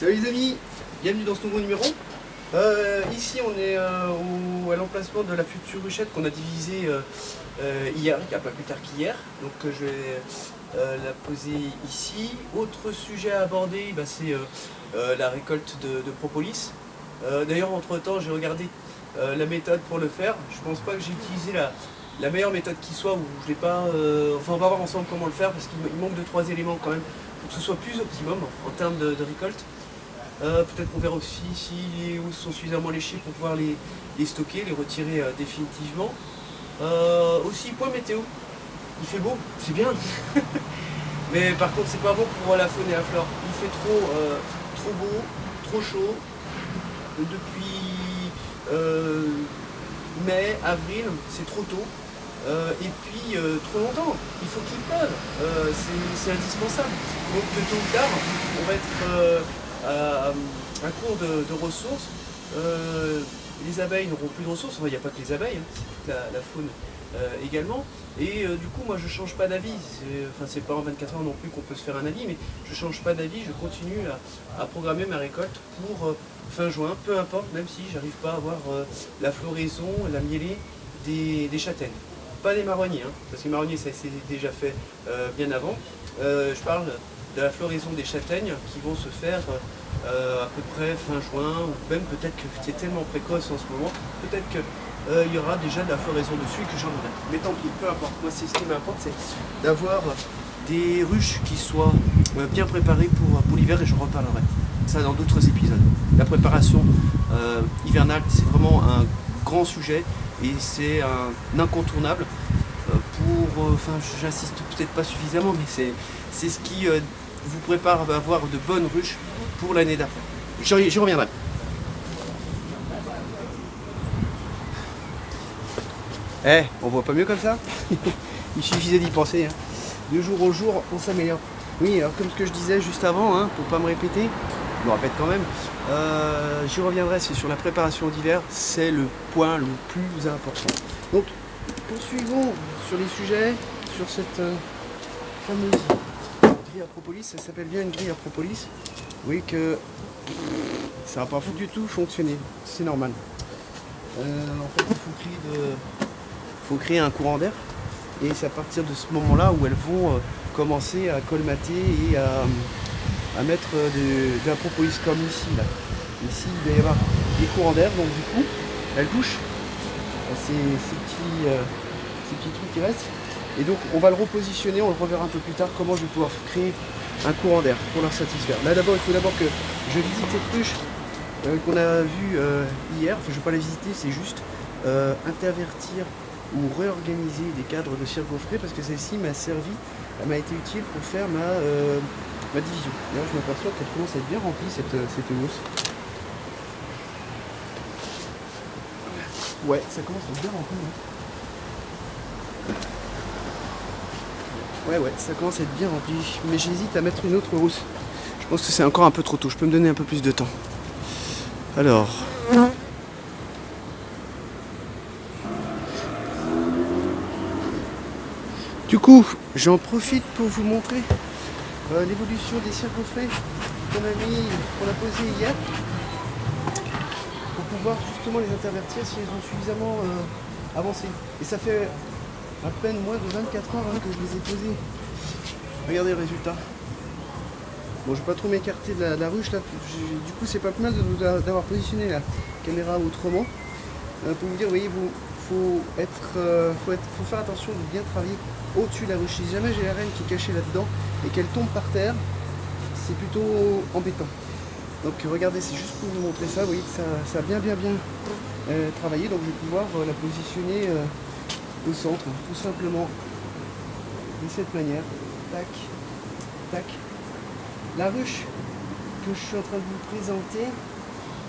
Salut les amis, bienvenue dans ce nouveau numéro. Ici on est à l'emplacement de la future ruchette qu'on a divisée hier, pas plus tard qu'hier. Donc je vais la poser ici. Autre sujet à aborder, c'est la récolte de propolis. D'ailleurs entre temps j'ai regardé la méthode pour le faire. Je pense pas que j'ai utilisé la meilleure méthode qui soit, ou je l'ai pas. Enfin on va voir ensemble comment le faire parce qu'il manque 2-3 éléments quand même pour que ce soit plus optimum en termes de récolte. Peut-être qu'on verra aussi si les housses sont suffisamment léchées pour pouvoir les stocker, les retirer définitivement. Aussi, point météo. Il fait beau, c'est bien. Mais par contre, c'est pas bon pour la faune et la flore. Il fait trop beau, trop chaud. Depuis mai, avril, c'est trop tôt. Et puis trop longtemps. Il faut qu'il pleuve. C'est indispensable. Donc tôt ou tard, on va être un cours de ressources. Les abeilles n'auront plus de ressources. Enfin, il n'y a pas que les abeilles, hein, c'est toute la faune également. Et du coup, moi, je change pas d'avis. C'est pas en 24 heures non plus qu'on peut se faire un avis, mais je change pas d'avis. Je continue à programmer ma récolte pour fin juin, peu importe, même si j'arrive pas à avoir la floraison, la mielée des châtaignes. Pas des marronniers, hein, parce que les marronniers, ça s'est déjà fait bien avant. Je parle de la floraison des châtaignes qui vont se faire à peu près fin juin, ou même peut-être que c'est tellement précoce en ce moment, peut-être qu'il y aura déjà de la floraison dessus et que j'en aurai. Mais tant pis, peu importe. Moi, ce qui m'importe, c'est d'avoir des ruches qui soient bien préparées pour l'hiver, et je reparlerai ça dans d'autres épisodes. La préparation hivernale, c'est vraiment un grand sujet et c'est un incontournable enfin, j'insiste peut-être pas suffisamment, mais c'est ce qui vous prépare à avoir de bonnes ruches pour l'année d'après. J'y reviendrai. On voit pas mieux comme ça. Il suffisait d'y penser. Hein. De jour au jour, on s'améliore. Oui, alors comme ce que je disais juste avant, hein, pour pas me répéter, je me répète quand même, j'y reviendrai, c'est sur la préparation d'hiver, c'est le point le plus important. Donc, poursuivons sur les sujets, sur cette fameuse grille à propolis. Ça s'appelle bien une grille à propolis. Vous voyez que ça n'a pas du tout fonctionné, c'est normal. En fait, il faut créer un courant d'air, et c'est à partir de ce moment-là où elles vont commencer à colmater et à mettre de la propolis comme ici. Là. Ici, il va y avoir des courants d'air, donc du coup, elles touchent ces petits trucs qui restent. Et donc on va le repositionner, on le reverra un peu plus tard comment je vais pouvoir créer un courant d'air pour leur satisfaire. Là d'abord, il faut d'abord que je visite cette ruche qu'on a vue hier. Enfin, je ne vais pas la visiter, c'est juste intervertir ou réorganiser des cadres de cire gaufrée, parce que celle-ci m'a servi, elle m'a été utile pour faire ma division. D'ailleurs, je m'aperçois qu'elle commence à être bien remplie cette housse. Ouais, ça commence à être bien rempli. Hein. Ouais, ça commence à être bien rempli. Mais j'hésite à mettre une autre housse. Je pense que c'est encore un peu trop tôt. Je peux me donner un peu plus de temps. Alors. Du coup, j'en profite pour vous montrer l'évolution des cires gaufrées qu'on a posées hier. Pour pouvoir justement les intervertir si elles ont suffisamment avancé. Et ça fait à peine moins de 24 heures que je les ai posées. Regardez le résultat. Bon, je ne vais pas trop m'écarter de la ruche là. Du coup, c'est pas plus mal d'avoir positionné la caméra autrement. Pour vous dire, vous voyez, faut faire attention de bien travailler au-dessus de la ruche. Si jamais j'ai la reine qui est cachée là-dedans et qu'elle tombe par terre, c'est plutôt embêtant. Donc regardez, c'est juste pour vous montrer ça. Vous voyez que ça a bien travaillé. Donc je vais pouvoir la positionner au centre, tout simplement, de cette manière. Tac, tac. La ruche que je suis en train de vous présenter,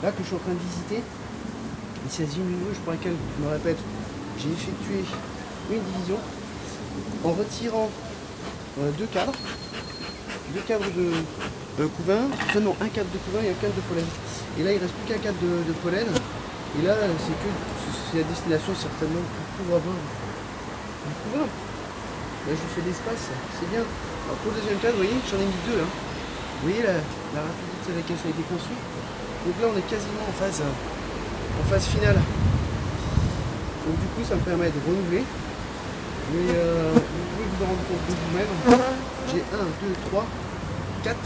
là que je suis en train de visiter, il s'agit d'une ruche pour laquelle, je me répète, j'ai effectué une division en retirant deux cadres de couvain, enfin non, un cadre de couvain et un cadre de pollen. Et là il ne reste plus qu'un cadre de pollen. Et là c'est la destination certainement pour avoir du couvain. Là je fais l'espace, c'est bien. Alors pour le deuxième cadre, vous voyez, j'en ai mis deux. Hein. Vous voyez la rapidité à laquelle ça a été construit. Donc là on est quasiment en phase finale. Donc du coup ça me permet de renouveler. Mais vous pouvez vous en rendre compte de vous-même. J'ai 1, 2, 3, 4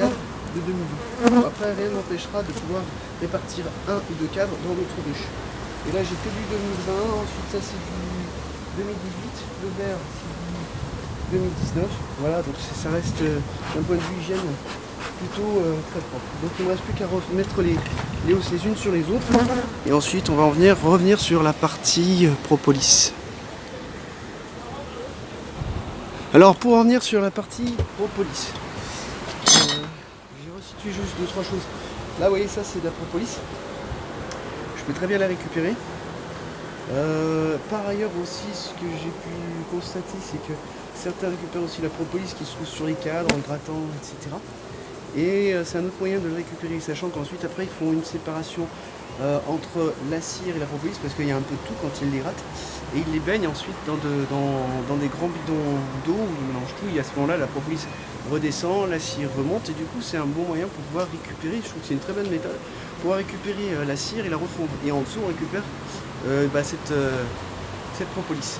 de demi-double. Après rien ne m'empêchera de pouvoir répartir 1 ou 2 cadres dans l'autre ruche. Et là j'ai que du 2020, ensuite ça c'est du 2018, le vert c'est du 2019. Voilà, donc ça reste d'un point de vue hygiène plutôt très propre. Donc il ne me reste plus qu'à remettre les hausses les unes sur les autres. Et ensuite on va revenir sur la partie propolis. Alors pour en venir sur la partie propolis, j'ai resitué juste 2-3 choses. Là vous voyez ça c'est de la propolis. Je peux très bien la récupérer. Par ailleurs aussi ce que j'ai pu constater c'est que certains récupèrent aussi la propolis qui se trouve sur les cadres en le grattant, etc. Et c'est un autre moyen de le récupérer, sachant qu'ensuite après ils font une séparation entre la cire et la propolis parce qu'il y a un peu de tout quand ils les grattent. Et ils les baignent ensuite dans des grands bidons d'eau où ils mélangent tout. Et à ce moment-là, la propolis redescend, la cire remonte. Et du coup, c'est un bon moyen pour pouvoir récupérer. Je trouve que c'est une très bonne méthode pour pouvoir récupérer la cire et la refondre. Et en dessous, on récupère cette propolis.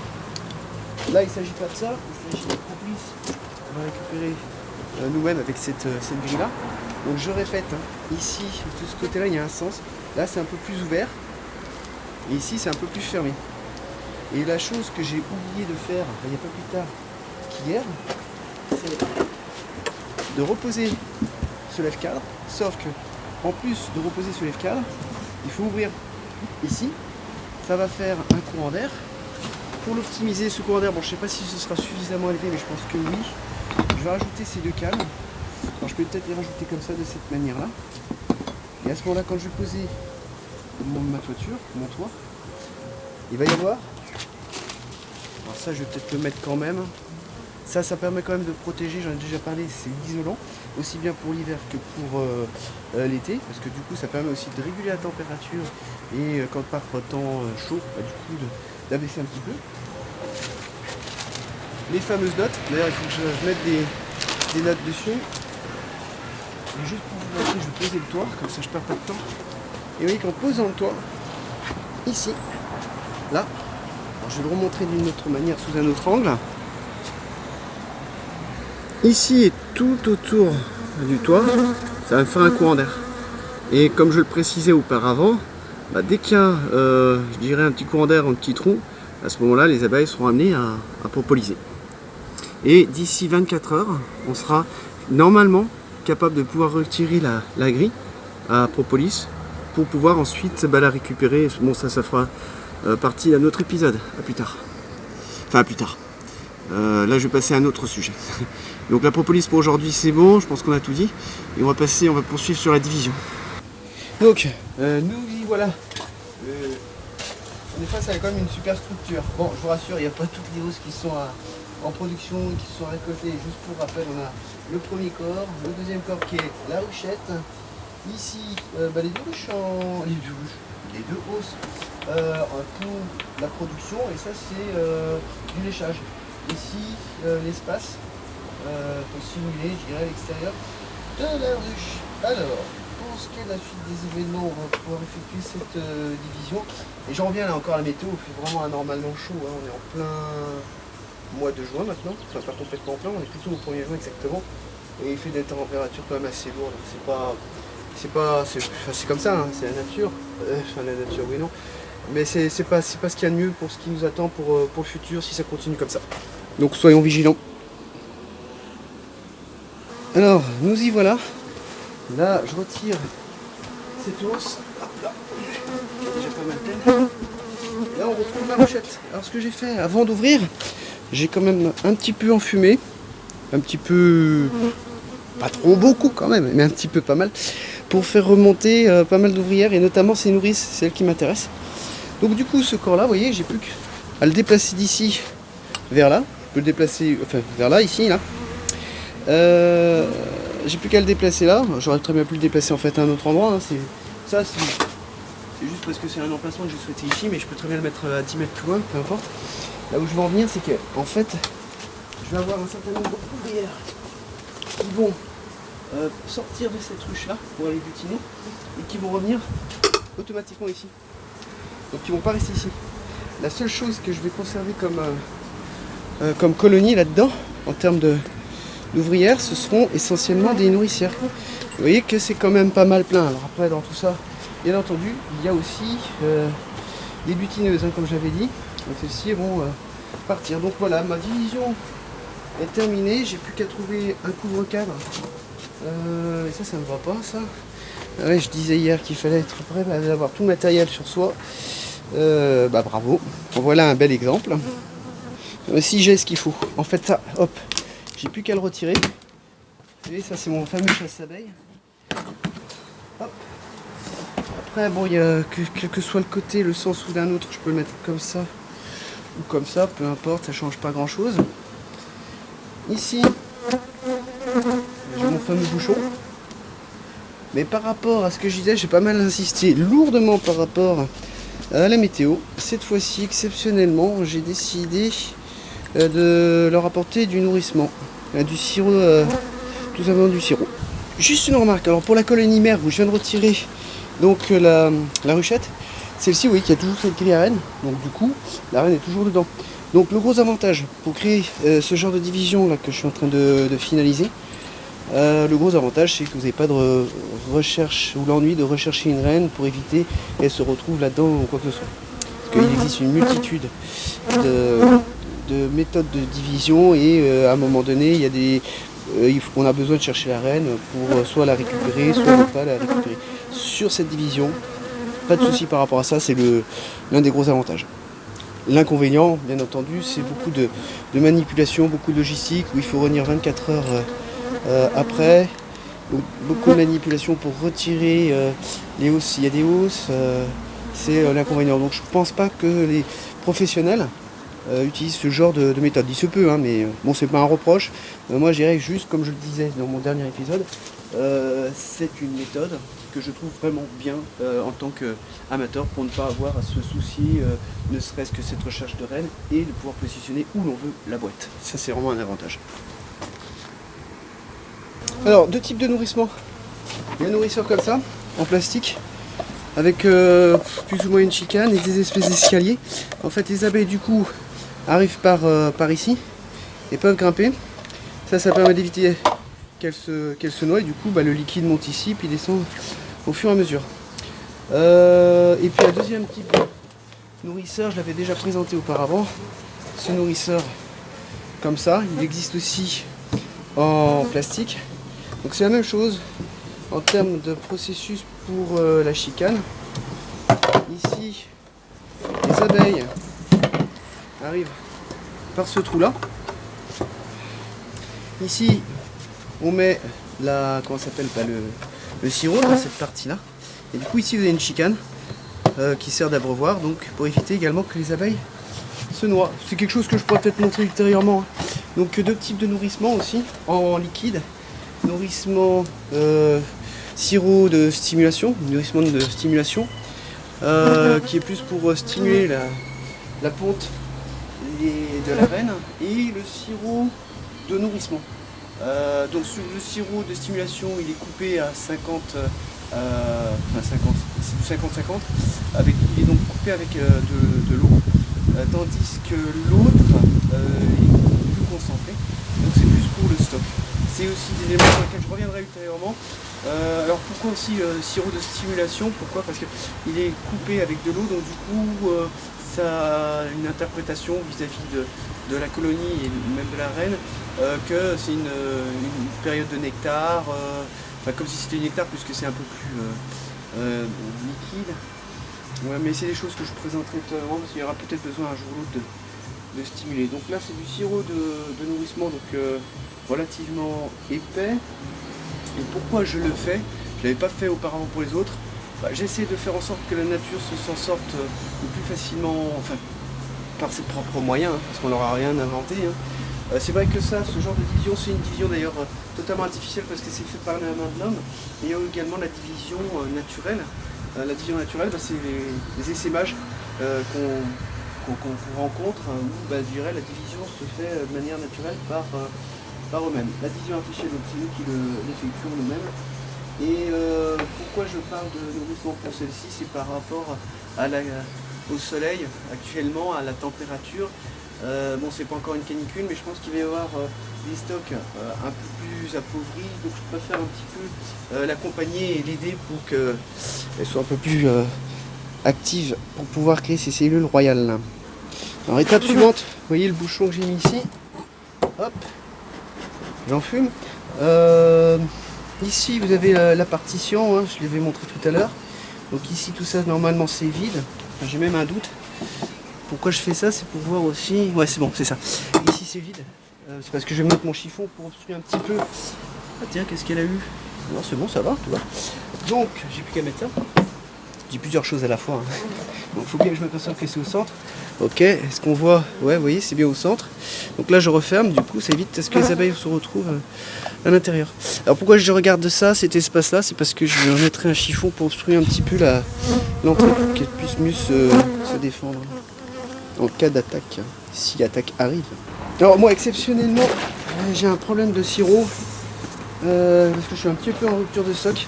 Là, il ne s'agit pas de ça. Il s'agit de la propolis qu'on va récupérer nous-mêmes avec cette grille-là. Donc, je répète, ici, de ce côté-là, il y a un sens. Là, c'est un peu plus ouvert. Et ici, c'est un peu plus fermé. Et la chose que j'ai oublié de faire, il n'y a pas plus tard qu'hier, c'est de reposer ce lève-cadre, sauf que en plus de reposer ce lève-cadre, il faut ouvrir ici, ça va faire un courant d'air. Pour l'optimiser, ce courant d'air, bon je ne sais pas si ce sera suffisamment élevé, mais je pense que oui. Je vais rajouter ces deux câbles. Alors je peux peut-être les rajouter comme ça, de cette manière-là. Et à ce moment-là, quand je vais poser ma toiture, mon toit, il va y avoir... Alors ça je vais peut-être le mettre quand même. Ça permet quand même de protéger, j'en ai déjà parlé, c'est isolant, aussi bien pour l'hiver que pour l'été, parce que du coup ça permet aussi de réguler la température et quand par temps chaud, du coup d'abaisser un petit peu. Les fameuses notes, d'ailleurs il faut que je mette des notes dessus. Et juste pour vous montrer, je vais poser le toit, comme ça je perds pas de temps. Et vous voyez qu'en posant le toit, ici, là, alors je vais le remontrer d'une autre manière, sous un autre angle. Ici et tout autour du toit, ça va me faire un courant d'air. Et comme je le précisais auparavant, dès qu'il y a je dirais un petit courant d'air, un petit trou, à ce moment-là, les abeilles seront amenées à propoliser. Et d'ici 24 heures, on sera normalement capable de pouvoir retirer la grille à propolis pour pouvoir ensuite la récupérer. Bon, ça fera partie d'un autre épisode, à plus tard. Enfin, à plus tard. Là, je vais passer à un autre sujet. Donc la propolis pour aujourd'hui, c'est bon, je pense qu'on a tout dit. Et on va poursuivre sur la division. Donc, nous y voilà. On est face à quand même une super structure. Bon, je vous rassure, il n'y a pas toutes les hausses qui sont en production, qui sont récoltées. Juste pour rappel, on a le premier corps, le deuxième corps qui est la ruchette. Ici, les deux ruches, les deux hausses pour la production. Et ça, c'est du léchage. Ici, l'espace pour simuler, je dirais, l'extérieur de la ruche. Alors, pour ce qui est de la suite des événements, on va pouvoir effectuer cette division. Et j'en reviens là encore à la météo, il fait vraiment anormalement chaud, hein. On est en plein mois de juin maintenant, enfin pas complètement plein, on est plutôt au 1er juin exactement. Et il fait des températures quand même assez lourdes, c'est comme ça, hein. C'est la nature, la nature oui non. Mais c'est pas ce qu'il y a de mieux pour ce qui nous attend pour le futur si ça continue comme ça. Donc soyons vigilants. Alors, nous y voilà. Là, je retire cette hausse. Hop là. Déjà pas mal pleine. Là, on retrouve la ruchette. Alors, ce que j'ai fait avant d'ouvrir, j'ai quand même un petit peu enfumé. Un petit peu... Pas trop beaucoup quand même, mais un petit peu pas mal. Pour faire remonter pas mal d'ouvrières, et notamment ces nourrices, c'est elles qui m'intéressent. Donc du coup, ce corps-là, vous voyez, j'ai plus qu'à le déplacer d'ici vers là. Je peux le déplacer, enfin, vers là, ici, là. J'ai plus qu'à le déplacer là. J'aurais très bien pu le déplacer en fait à un autre endroit. Hein. C'est juste parce que c'est un emplacement que j'ai souhaité ici, mais je peux très bien le mettre à 10 mètres plus loin, peu importe. Là où je veux en venir, c'est que en fait, je vais avoir un certain nombre d'ouvrières qui vont sortir de cette ruche-là pour aller butiner et qui vont revenir automatiquement ici. Donc ils ne vont pas rester ici. La seule chose que je vais conserver comme colonie là-dedans, en termes d'ouvrières, ce seront essentiellement des nourricières. Vous voyez que c'est quand même pas mal plein. Alors après, dans tout ça, bien entendu, il y a aussi des butineuses, hein, comme j'avais dit. Donc celles-ci vont partir. Donc voilà, ma division est terminée. J'ai plus qu'à trouver un couvre-cadre. Et ça ne va pas, ça. Ouais, je disais hier qu'il fallait être prêt à avoir tout le matériel sur soi. Bravo. Voilà un bel exemple. Si j'ai ce qu'il faut. En fait, ça, hop, j'ai plus qu'à le retirer. Vous voyez, ça c'est mon fameux chasse-abeille. Hop. Après, bon, il y a quel que soit le côté, le sens ou d'un autre, je peux le mettre comme ça ou comme ça, peu importe, ça change pas grand-chose. Ici, j'ai mon fameux bouchon. Mais par rapport à ce que je disais, j'ai pas mal insisté lourdement par rapport à la météo. Cette fois-ci, exceptionnellement, j'ai décidé de leur apporter du nourrissement, du sirop, tout simplement du sirop. Juste une remarque, alors pour la colonie mère où je viens de retirer donc la ruchette, celle-ci, oui, qui a toujours cette grille à reine, donc du coup, la reine est toujours dedans. Donc le gros avantage pour créer ce genre de division là que je suis en train de finaliser, le gros avantage c'est que vous n'avez pas de recherche ou l'ennui de rechercher une reine pour éviter qu'elle se retrouve là-dedans ou quoi que ce soit. Parce qu'il existe une multitude de méthodes de division et à un moment donné il y a on a besoin de chercher la reine pour soit la récupérer, soit ne pas la récupérer. Sur cette division, pas de souci par rapport à ça, c'est l'un des gros avantages. L'inconvénient, bien entendu, c'est beaucoup de manipulation, beaucoup de logistique, où il faut revenir 24 heures après. Donc, beaucoup de manipulation pour retirer les hausses s'il y a des hausses, c'est l'inconvénient. Donc je ne pense pas que les professionnels utilisent ce genre de méthode. Il se peut, hein, mais bon, c'est pas un reproche. Moi, je dirais juste, comme je le disais dans mon dernier épisode, c'est une méthode que je trouve vraiment bien en tant qu'amateur pour ne pas avoir à se soucier, ne serait-ce que cette recherche de reine et de pouvoir positionner où l'on veut la boîte. Ça, c'est vraiment un avantage. Alors, deux types de nourrissement. Il y a un nourrisseur comme ça, en plastique, avec plus ou moins une chicane et des espèces d'escaliers. En fait, les abeilles, du coup, arrivent par ici et peuvent grimper. Ça permet d'éviter qu'elles se noient. Et du coup, le liquide monte ici, puis descend au fur et à mesure. Et puis, un deuxième type de nourrisseur, je l'avais déjà présenté auparavant. Ce nourrisseur, comme ça, il existe aussi en plastique. Donc c'est la même chose en termes de processus pour la chicane. Ici, les abeilles arrivent par ce trou là. Ici, on met le sirop dans cette partie là. Et du coup ici vous avez une chicane qui sert d'abreuvoir, donc pour éviter également que les abeilles se noient. C'est quelque chose que je pourrais peut-être montrer ultérieurement. Donc deux types de nourrissement aussi en liquide. Nourrissement sirop de stimulation, qui est plus pour stimuler la ponte de la reine, et le sirop de nourrissement. Donc sur le sirop de stimulation, il est coupé à 50, c'est du 50-50, il est donc coupé avec de l'eau, tandis que l'autre est plus concentré, donc c'est plus pour le stock. C'est aussi des éléments sur lesquels je reviendrai ultérieurement. Alors pourquoi aussi sirop de stimulation? Pourquoi? Parce qu'il est coupé avec de l'eau, donc du coup ça a une interprétation vis-à-vis de la colonie et même de la reine, que c'est une période de nectar, comme si c'était une nectar puisque c'est un peu plus liquide. Ouais, mais c'est des choses que je présenterai ultérieurement parce qu'il y aura peut-être besoin un jour ou l'autre de stimuler. Donc là c'est du sirop de nourrissement, donc relativement épais. Et pourquoi je le fais? Je ne l'avais pas fait auparavant pour les autres. J'essaie de faire en sorte que la nature s'en sorte le plus facilement, enfin par ses propres moyens, parce qu'on n'aura rien inventé. C'est vrai que ce genre de division, c'est une division d'ailleurs totalement artificielle parce que c'est fait par la main de l'homme. Et il y a également la division naturelle. La division naturelle, c'est les essaimages qu'on rencontre, où je dirais la division se fait de manière naturelle par par eux-mêmes. L'addition artificielle, donc c'est nous qui l'effectuons nous-mêmes. Et pourquoi je parle de nourrissement pour celle-ci, c'est par rapport au soleil actuellement, à la température. Bon, c'est pas encore une canicule, mais je pense qu'il va y avoir des stocks un peu plus appauvris, donc je préfère un petit peu l'accompagner et l'aider pour qu'elle soit un peu plus active pour pouvoir créer ses cellules royales. Alors, étape suivante, vous voyez le bouchon que j'ai mis ici. Hop, j'en fume. Ici, vous avez la partition, hein, je l'avais montré tout à l'heure. Donc ici, tout ça, normalement, c'est vide. Enfin, j'ai même un doute. Pourquoi je fais ça, c'est pour voir aussi... Ouais, c'est bon, c'est ça. Ici, c'est vide. C'est parce que je vais mettre mon chiffon pour obstruer un petit peu. Ah tiens, qu'est-ce qu'elle a eu? Non, c'est bon, ça va, tout va. Donc, j'ai plus qu'à mettre ça. Je dis plusieurs choses à la fois. Hein. Donc, il faut bien que je m'aperçoive que c'est au centre. Ok, est-ce qu'on voit? Ouais, vous voyez, c'est bien au centre. Donc là, je referme, du coup, ça évite à ce que les abeilles se retrouvent à l'intérieur. Alors, pourquoi je regarde ça, cet espace-là? C'est parce que je mettrai un chiffon pour obstruer un petit peu l'entrée, pour qu'elle puisse mieux se défendre en cas d'attaque, si l'attaque arrive. Alors, moi, exceptionnellement, j'ai un problème de sirop, parce que je suis un petit peu en rupture de stock.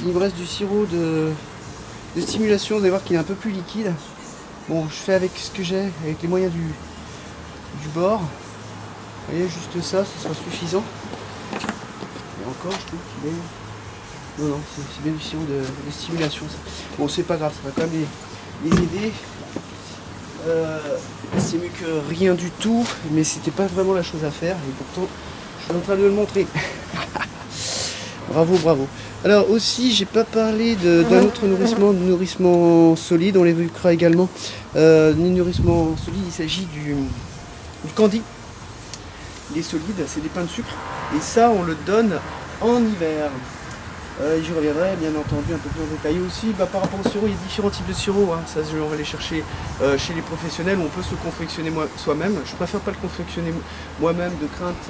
Il me reste du sirop de stimulation, vous allez voir qu'il est un peu plus liquide. Bon, je fais avec ce que j'ai, avec les moyens du bord. Vous voyez, juste ça, ce sera suffisant. Et encore, je trouve qu'il est... Non, c'est bien du sirop de stimulation. Ça. Bon, c'est pas grave, ça va quand même les aider. C'est mieux que rien du tout, mais c'était pas vraiment la chose à faire. Et pourtant, je suis en train de le montrer. Bravo, bravo. Alors aussi, j'ai pas parlé d'un autre nourrissement solide, on l'évoquera également. Nourrissement solide, il s'agit du candy. Il est solide, c'est des pains de sucre. Et ça, on le donne en hiver. J'y reviendrai bien entendu un peu plus en détail aussi. Par rapport au sirop, il y a différents types de sirop. Hein. Ça, on va les chercher chez les professionnels. On peut se confectionner soi-même. Je préfère pas le confectionner moi-même de crainte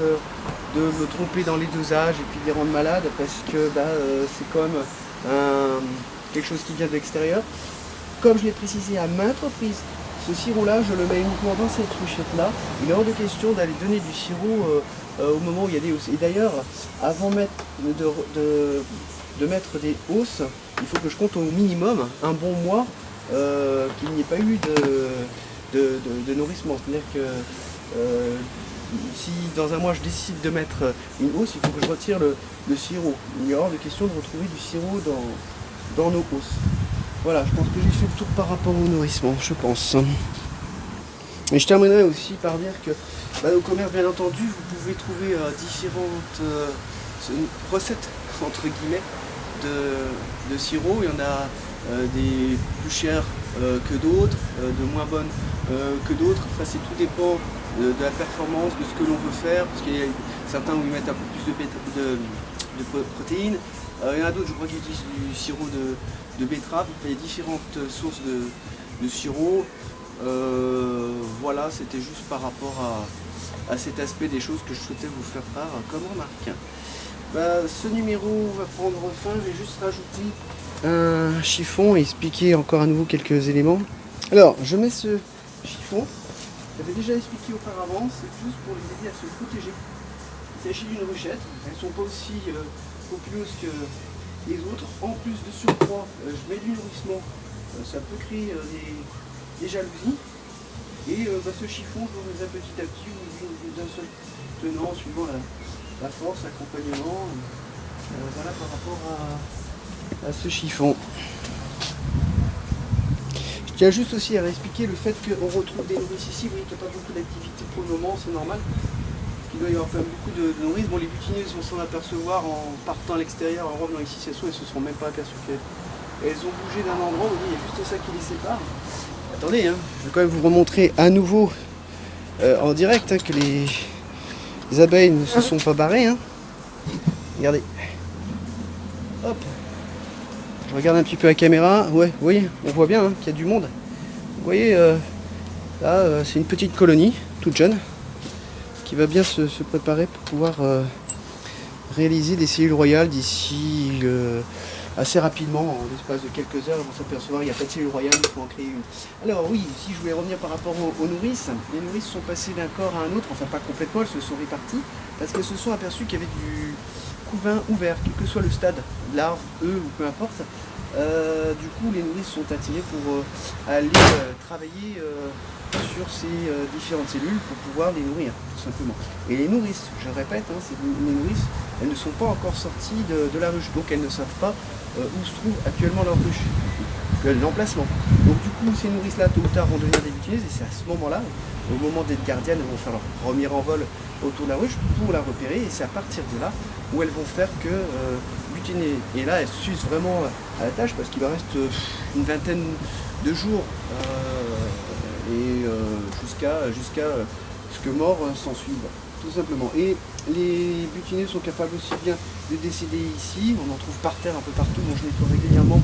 de me tromper dans les dosages et puis de les rendre malades parce que c'est quand même quelque chose qui vient de l'extérieur. Comme je l'ai précisé à maintes reprises, ce sirop-là, je le mets uniquement dans cette ruchette-là. Il est hors de question d'aller donner du sirop au moment où il y a des hausses. Et d'ailleurs, avant de mettre des hausses, il faut que je compte au minimum un bon mois qu'il n'y ait pas eu de nourrissement. C'est-à-dire que si dans un mois je décide de mettre une hausse, il faut que je retire le sirop. Il est hors de question de retrouver du sirop dans nos hausses. Voilà, je pense que j'ai fait le tour par rapport au nourrissement, je pense. Et je terminerai aussi par dire que au commerce, bien entendu, vous pouvez trouver différentes recettes, entre guillemets, de sirop. Il y en a des plus chères que d'autres, de moins bonnes que d'autres. Ça, c'est tout dépend de la performance, de ce que l'on veut faire, parce qu'il y a certains où ils mettent un peu plus de protéines. Il y en a d'autres, je crois, qui utilisent du sirop de betterave. Il y a différentes sources de sirop. Voilà, c'était juste par rapport à cet aspect des choses que je souhaitais vous faire part comme remarque. Ce numéro va prendre fin, je vais juste rajouter un chiffon et expliquer encore à nouveau quelques éléments. Alors, je mets ce chiffon, j'avais déjà expliqué auparavant, c'est juste pour les aider à se protéger. Il s'agit d'une ruchette, elles ne sont pas aussi populeuses que les autres. En plus de surcroît, je mets du nourrissement, ça peut créer des jalousies. Et ce chiffon, je le mets petit à petit d'un seul tenant, suivant la force, l'accompagnement. Voilà par rapport à ce chiffon. Je tiens juste aussi à réexpliquer le fait qu'on retrouve des nourrices ici. Vous voyez qu'il n'y a pas beaucoup d'activité pour le moment, c'est normal. Il doit y avoir quand même beaucoup de nourrices. Bon, les butineuses vont s'en apercevoir en partant à l'extérieur, en revenant ici, elles ne se seront même pas aperçues qu'elles ont bougé d'un endroit. Vous voyez, il y a juste ça qui les sépare. Attendez, hein, je vais quand même vous remontrer à nouveau en direct que les abeilles ne se sont pas barrées. Hein. Regardez. Hop. Je regarde un petit peu la caméra. Ouais, vous voyez, on voit bien qu'il y a du monde. Vous voyez, là, c'est une petite colonie, toute jeune, qui va bien se préparer pour pouvoir réaliser des cellules royales d'ici assez rapidement, en l'espace de quelques heures, ils vont s'apercevoir qu'il n'y a pas de cellule royale, il faut en créer une. Alors oui, si je voulais revenir par rapport aux nourrices, les nourrices sont passées d'un corps à un autre, enfin pas complètement, elles se sont réparties, parce qu'elles se sont aperçues qu'il y avait du couvain ouvert, quel que soit le stade, larve, œuf ou peu importe. Du coup, les nourrices sont attirées pour aller travailler sur ces différentes cellules pour pouvoir les nourrir, tout simplement. Et les nourrices, je répète, hein, les nourrices, elles ne sont pas encore sorties de la ruche, donc elles ne savent pas où se trouve actuellement leur ruche, l'emplacement. Donc du coup, ces nourrices-là, tôt ou tard, vont devenir des butineuses, et c'est à ce moment-là, au moment d'être gardiennes, elles vont faire leur premier envol autour de la ruche pour la repérer, et c'est à partir de là où elles vont faire que butiner. Et là, elles s'usent vraiment à la tâche, parce qu'il leur reste une vingtaine de jours jusqu'à ce que mort s'en suive, tout simplement. Et les butineuses sont capables aussi bien de décéder ici, on en trouve par terre un peu partout, bon, je nettoie régulièrement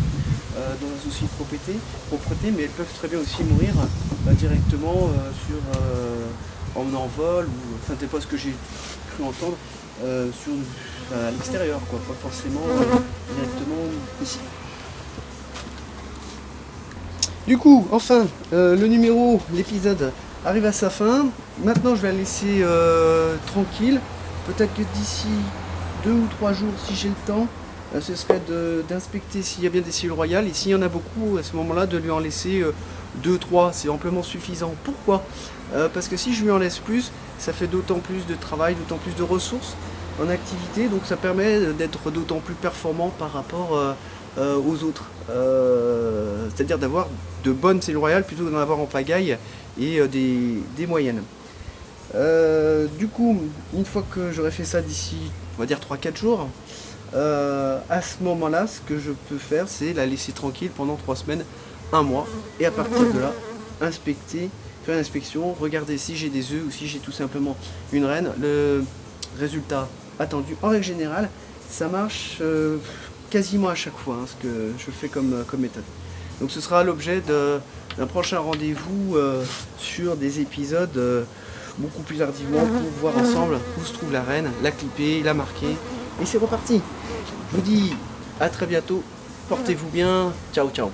dans un souci de propreté, mais elles peuvent très bien aussi mourir directement en envol, ou enfin c'est pas ce que j'ai cru entendre, à l'extérieur, quoi, pas forcément directement ici. Du coup, enfin, l'épisode arrive à sa fin. Maintenant, je vais la laisser tranquille. Peut-être que d'ici 2 ou 3 jours, si j'ai le temps, ce serait d'inspecter s'il y a bien des cellules royales. Et s'il y en a beaucoup, à ce moment-là, de lui en laisser 2, 3. C'est amplement suffisant. Pourquoi ? Parce que si je lui en laisse plus, ça fait d'autant plus de travail, d'autant plus de ressources en activité. Donc ça permet d'être d'autant plus performant par rapport aux autres. C'est-à-dire d'avoir de bonnes cellules royales plutôt que d'en avoir en pagaille et des moyennes. Du coup, une fois que j'aurai fait ça d'ici, on va dire 3-4 jours, à ce moment-là, ce que je peux faire, c'est la laisser tranquille pendant 3 semaines, 1 mois, et à partir de là, faire une inspection, regarder si j'ai des œufs ou si j'ai tout simplement une reine. Le résultat attendu, en règle générale, ça marche quasiment à chaque fois, hein, ce que je fais comme méthode. Donc ce sera l'objet d'un prochain rendez-vous sur des épisodes beaucoup plus hardiment pour voir ensemble où se trouve la reine, la clipper, la marquer, et c'est reparti. Je vous dis à très bientôt, portez-vous bien, ciao ciao.